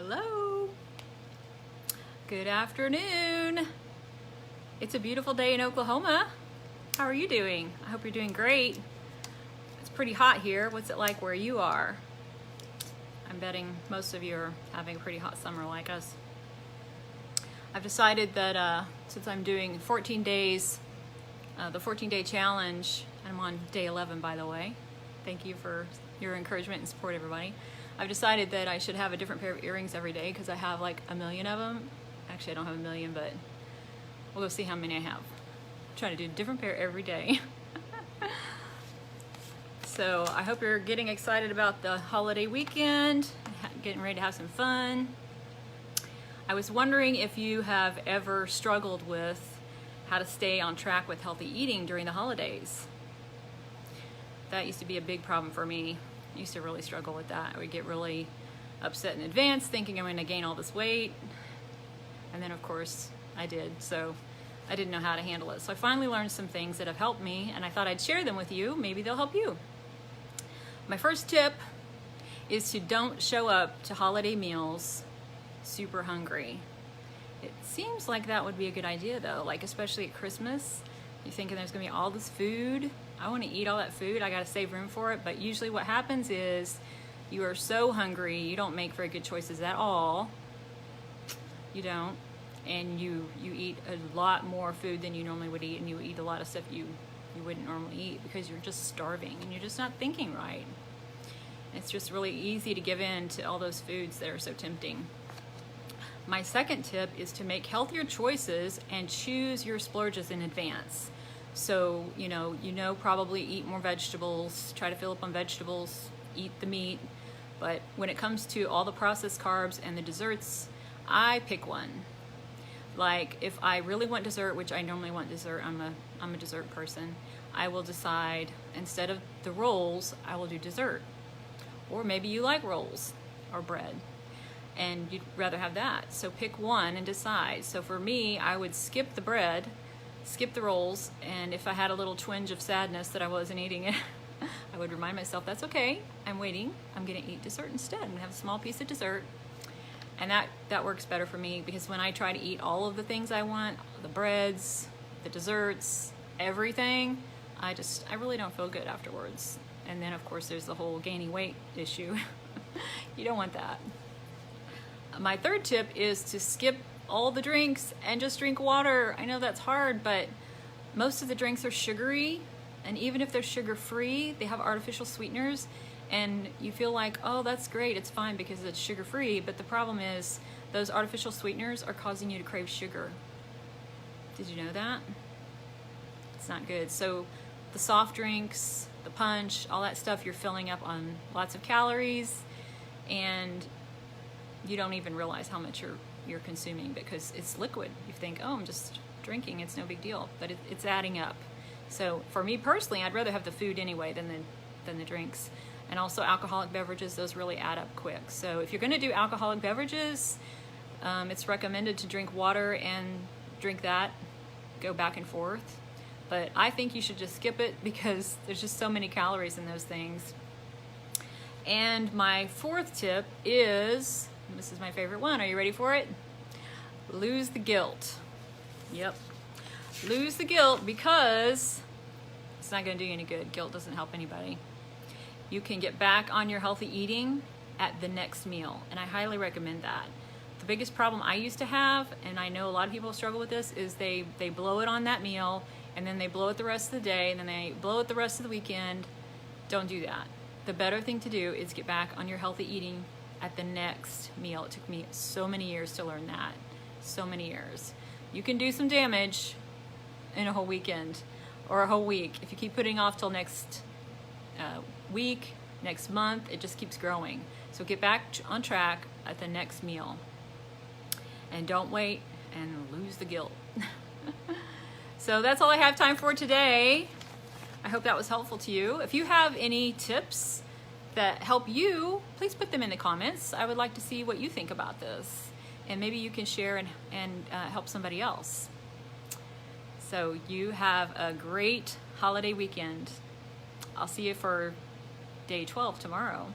Hello. Good afternoon. It's a beautiful day in Oklahoma. How are you doing? I hope you're doing great. It's pretty hot here. What's it like where you are? I'm betting most of you are having a pretty hot summer like us. I've decided that since I'm doing 14 days, the 14-day challenge, I'm on day 11 by the way. Thank you for your encouragement and support, everybody. I've decided that I should have a different pair of earrings every day because I have like a million of them. Actually, I don't have a million, but we'll go see how many I have. I'm trying to do a different pair every day. So I hope you're getting excited about the holiday weekend, getting ready to have some fun. I was wondering if you have ever struggled with how to stay on track with healthy eating during the holidays. That used to be a big problem for me. I used to really struggle with that. I would get really upset in advance thinking I'm going to gain all this weight. And then of course I did. So I didn't know how to handle it. So I finally learned some things that have helped me and I thought I'd share them with you. Maybe they'll help you. My first tip is to don't show up to holiday meals super hungry. It seems like that would be a good idea though, like especially at Christmas. You're thinking there's gonna be all this food. I wanna eat all that food, I gotta save room for it, but usually what happens is you are so hungry, you don't make very good choices at all. You don't, and you eat a lot more food than you normally would eat, and you eat a lot of stuff you wouldn't normally eat because you're just starving and you're just not thinking right. It's just really easy to give in to all those foods that are so tempting. My second tip is to make healthier choices and choose your splurges in advance. So, you know, probably eat more vegetables, try to fill up on vegetables, eat the meat. But when it comes to all the processed carbs and the desserts, I pick one. Like if I really want dessert, which I normally want dessert, I'm a dessert person, I will decide instead of the rolls, I will do dessert. Or maybe you like rolls or bread and you'd rather have that. So pick one and decide. So for me, I would skip the bread, skip the rolls, and if I had a little twinge of sadness that I wasn't eating it, I would remind myself, that's okay, I'm waiting, I'm gonna eat dessert instead. I'm gonna have a small piece of dessert. And that works better for me because when I try to eat all of the things I want, the breads, the desserts, everything, I really don't feel good afterwards. And then of course there's the whole gaining weight issue. You don't want that. My third tip is to skip all the drinks and just drink water. I know that's hard, but most of the drinks are sugary, and even if they're sugar-free, they have artificial sweeteners, and you feel like, oh, that's great, it's fine because it's sugar-free, but the problem is those artificial sweeteners are causing you to crave sugar. Did you know that? It's not good. So the soft drinks, the punch, all that stuff, you're filling up on lots of calories, and you don't even realize how much you're consuming because it's liquid. You think, oh, I'm just drinking, it's no big deal, but it's adding up. So for me personally, I'd rather have the food anyway than the drinks. And also alcoholic beverages, those really add up quick. So if you're gonna do alcoholic beverages, it's recommended to drink water and drink that, go back and forth. But I think you should just skip it because there's just so many calories in those things. And my fourth tip is, this is my favorite one, are you ready for it? Lose the guilt. Yep. Lose the guilt because it's not gonna do you any good. Guilt doesn't help anybody. You can get back on your healthy eating at the next meal, and I highly recommend that. The biggest problem I used to have, and I know a lot of people struggle with this, is they blow it on that meal, and then they blow it the rest of the day, and then they blow it the rest of the weekend. Don't do that. The better thing to do is get back on your healthy eating at the next meal. It took me so many years to learn that. So many years. You can do some damage in a whole weekend or a whole week. If you keep putting off till next week, next month, it just keeps growing. So get back on track at the next meal. And don't wait and lose the guilt. So that's all I have time for today. I hope that was helpful to you. If you have any tips that help you, please put them in the comments. I would like to see what you think about this. And maybe you can share and help somebody else. So you have a great holiday weekend. I'll see you for day 12 tomorrow.